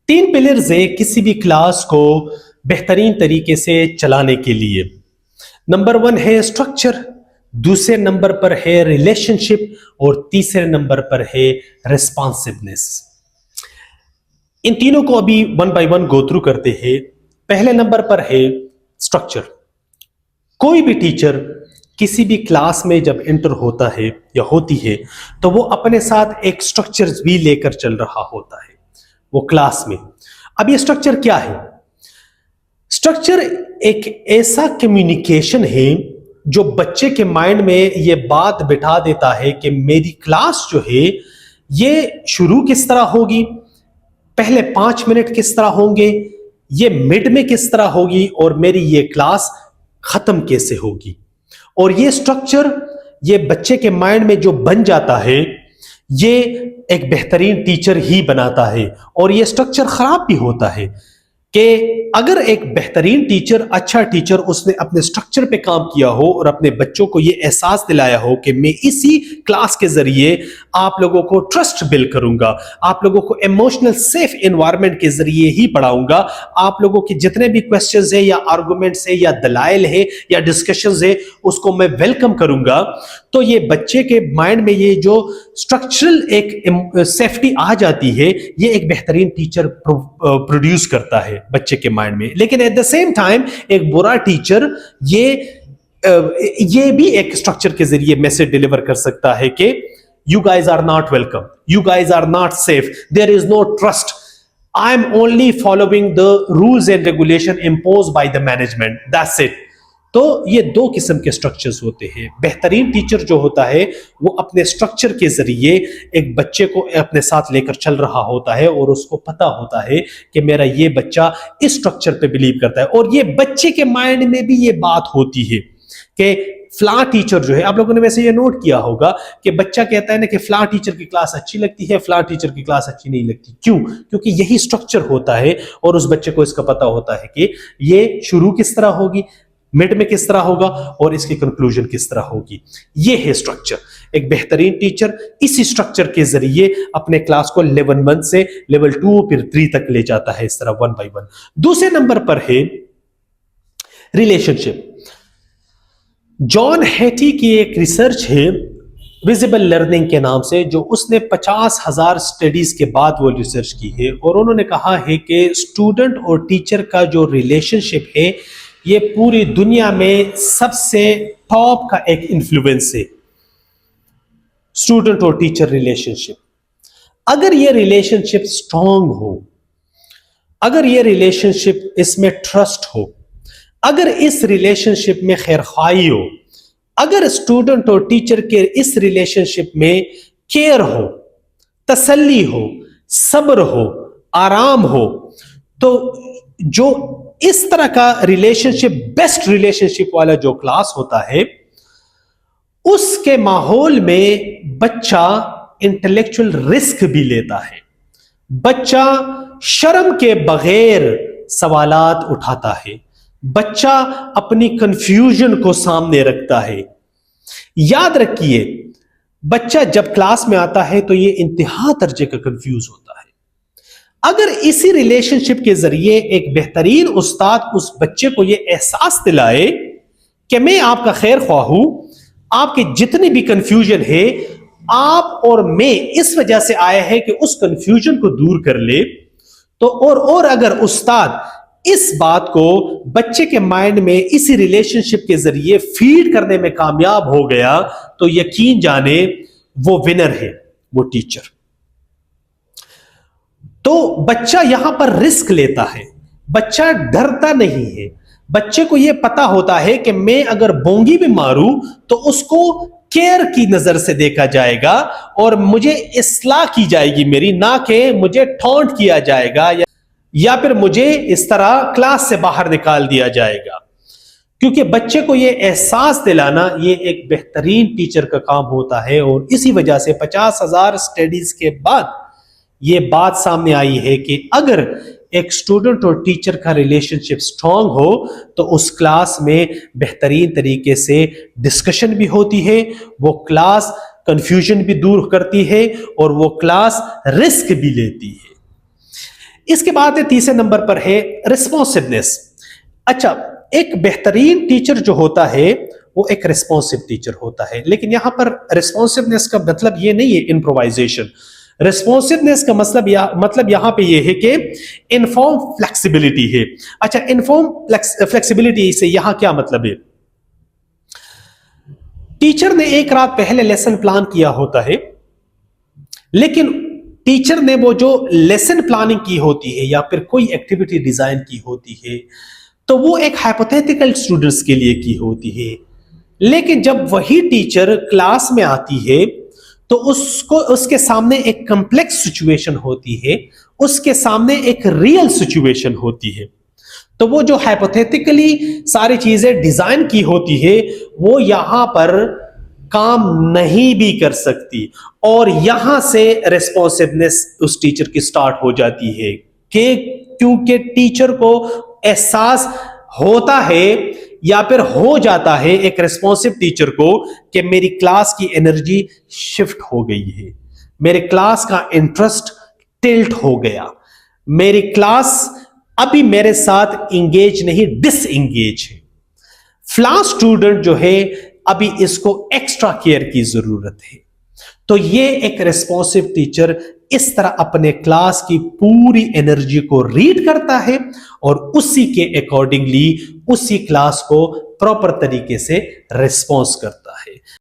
तीन पिलर्स है किसी भी क्लास को बेहतरीन तरीके से चलाने के लिए। नंबर वन है स्ट्रक्चर, दूसरे नंबर पर है रिलेशनशिप और तीसरे नंबर पर है रिस्पॉन्सिवनेस। इन तीनों को अभी one by one go through करते हैं। पहले नंबर पर है स्ट्रक्चर। कोई भी टीचर किसी भी क्लास में जब एंटर होता है या होती है तो वो अपने साथ एक स्ट्रक्चर भी लेकर चल रहा होता है वो क्लास में। अब ये स्ट्रक्चर क्या है? स्ट्रक्चर एक ऐसा कम्युनिकेशन है जो बच्चे के माइंड में ये बात बिठा देता है कि मेरी क्लास जो है ये शुरू किस तरह होगी, पहले 5 मिनट किस तरह होंगे, ये मिड में किस तरह होगी और मेरी ये क्लास खत्म कैसे होगी। और ये स्ट्रक्चर ये बच्चे के माइंड में जो बन जाता है ये एक बेहतरीन टीचर ही बनाता है। और ये स्ट्रक्चर खराब भी होता है कि अगर एक बेहतरीन टीचर, अच्छा टीचर, उसने अपने स्ट्रक्चर पे काम किया हो और अपने बच्चों को ये एहसास दिलाया हो कि मैं इसी क्लास के जरिए आप लोगों को ट्रस्ट बिल्ड करूंगा, आप लोगों को इमोशनल सेफ एनवायरनमेंट के जरिए ही पढ़ाऊंगा, आप लोगों के जितने भी क्वेश्चंस है या आर्गुमेंट्स है या दलाइल है या डिस्कशंस है उसको मैं वेलकम करूंगा। तो ये बच्चे के माइंड में ये जो स्ट्रक्चरल एक सेफ्टी आ जाती है, ये एक बेहतरीन टीचर प्रोड्यूस करता है बच्चे के माइंड में। लेकिन एट द सेम टाइम एक बुरा टीचर ये भी एक स्ट्रक्चर के जरिए मैसेज डिलीवर कर सकता है कि you guys are not welcome, you guys are not safe, there is no trust, I am only following the rules and regulation impose by the management, that's it. तो ये दो किस्म के स्ट्रक्चर्स होते हैं। बेहतरीन टीचर जो होता है वो अपने स्ट्रक्चर के जरिए एक बच्चे को अपने साथ लेकर चल रहा होता है और उसको पता होता है कि मेरा ये बच्चा इस स्ट्रक्चर पे बिलीव करता है। और ये बच्चे के माइंड में भी ये बात होती है कि फ्ला टीचर जो है, आप लोगों ने वैसे ये नोट किया होगा कि बच्चा कहता है ना कि फ्ला टीचर की क्लास अच्छी लगती है, फ्ला टीचर की क्लास अच्छी नहीं लगती। क्यों? क्योंकि यही स्ट्रक्चर होता है और उस बच्चे को इसका पता होता है कि ये शुरू किस तरह होगी, मिड में किस तरह होगा और इसकी कंक्लूजन किस तरह होगी। ये है स्ट्रक्चर। एक बेहतरीन टीचर इसी स्ट्रक्चर के जरिए अपने क्लास को लेवल 1 से लेवल 2 फिर 3 तक ले जाता है, इस तरह 1 बाय 1। दूसरे नंबर पर है रिलेशनशिप। जॉन हैटी की एक रिसर्च है विजिबल लर्निंग के नाम से, जो उसने 50,000 स्टडीज के बाद वो रिसर्च की है और उन्होंने कहा है कि स्टूडेंट और टीचर का जो रिलेशनशिप है ये पूरी दुनिया में सबसे टॉप का एक इन्फ्लुएंस है, स्टूडेंट और टीचर रिलेशनशिप। अगर ये रिलेशनशिप स्ट्रांग हो, अगर ये रिलेशनशिप इसमें ट्रस्ट हो, अगर इस रिलेशनशिप में खैरखाई हो, अगर स्टूडेंट और टीचर के इस रिलेशनशिप में केयर हो, तसल्ली हो, सब्र हो, आराम हो, तो जो इस तरह का रिलेशनशिप, बेस्ट रिलेशनशिप वाला जो क्लास होता है, उसके माहौल में बच्चा इंटेलेक्चुअल रिस्क भी लेता है, बच्चा शर्म के बगैर सवालात उठाता है, बच्चा अपनी कंफ्यूजन को सामने रखता है। याद रखिए, बच्चा जब क्लास में आता है तो ये इंतहा दर्जे का कंफ्यूज होता है। अगर इसी रिलेशनशिप के जरिए एक बेहतरीन उस्ताद उस बच्चे को ये एहसास दिलाए कि मैं आपका खैर ख्वाह हूं, आपके जितनी भी कंफ्यूजन है आप और मैं इस वजह से आए हैं कि उस कंफ्यूजन को दूर कर ले, तो और अगर उस्ताद इस बात को बच्चे के माइंड में इसी रिलेशनशिप के जरिए फीड करने में कामयाब हो गया तो यकीन जाने वो विनर है, वो टीचर। तो बच्चा यहां पर रिस्क लेता है, बच्चा डरता नहीं है, बच्चे को यह पता होता है कि मैं अगर बोंगी भी मारूं तो उसको केयर की नजर से देखा जाएगा और मुझे इस्लाह की जाएगी मेरी, ना कि मुझे टॉन्ट किया जाएगा या फिर मुझे इस तरह क्लास से बाहर निकाल दिया जाएगा। क्योंकि बच्चे को यह एहसास दिलाना ये एक बेहतरीन टीचर का काम होता है। और इसी वजह से 50,000 स्टडीज के बाद ये बात सामने आई है कि अगर एक स्टूडेंट और टीचर का रिलेशनशिप स्ट्रांग हो तो उस क्लास में बेहतरीन तरीके से डिस्कशन भी होती है, वो क्लास कंफ्यूजन भी दूर करती है और वो क्लास रिस्क भी लेती है। इसके बाद तीसरे नंबर पर है रिस्पॉन्सिवनेस। अच्छा, एक बेहतरीन टीचर जो होता है वो एक रिस्पॉन्सिव टीचर होता है, लेकिन यहां पर रिस्पॉन्सिवनेस का मतलब ये नहीं है इम्प्रोवाइजेशन। रिस्पॉन्सिवनेस का मतलब यहां पे ये है कि इनफॉर्म फ्लेक्सिबिलिटी है। अच्छा, इनफॉर्म फ्लेक्सिबिलिटी से यहां क्या मतलब है? टीचर ने एक रात पहले लेसन प्लान किया होता है, लेकिन टीचर ने वो जो लेसन प्लानिंग की होती है या फिर कोई एक्टिविटी डिजाइन की होती है तो वो एक हाइपोथेटिकल स्टूडेंट्स के लिए की होती है, लेकिन जब वही टीचर क्लास में आती है तो उसको उसके सामने एक कॉम्प्लेक्स सिचुएशन होती है, उसके सामने एक रियल सिचुएशन होती है। तो वो जो हाइपोथेटिकली सारी चीजें डिजाइन की होती है वो यहां पर काम नहीं भी कर सकती, और यहां से रिस्पॉन्सिवनेस उस टीचर की स्टार्ट हो जाती है कि क्योंकि टीचर को एहसास होता है या फिर हो जाता है एक रिस्पॉन्सिव टीचर को कि मेरी क्लास की एनर्जी शिफ्ट हो गई है, मेरे क्लास का इंटरेस्ट टिल्ट हो गया, मेरी क्लास अभी मेरे साथ इंगेज नहीं डिसएंगेज है। फ्लॉ स्टूडेंट जो है अभी इसको एक्स्ट्रा केयर की जरूरत है। तो ये एक रिस्पॉन्सिव टीचर इस तरह अपने क्लास की पूरी एनर्जी को रीड करता है और उसी के अकॉर्डिंगली उसी क्लास को प्रॉपर तरीके से रिस्पॉन्स करता है।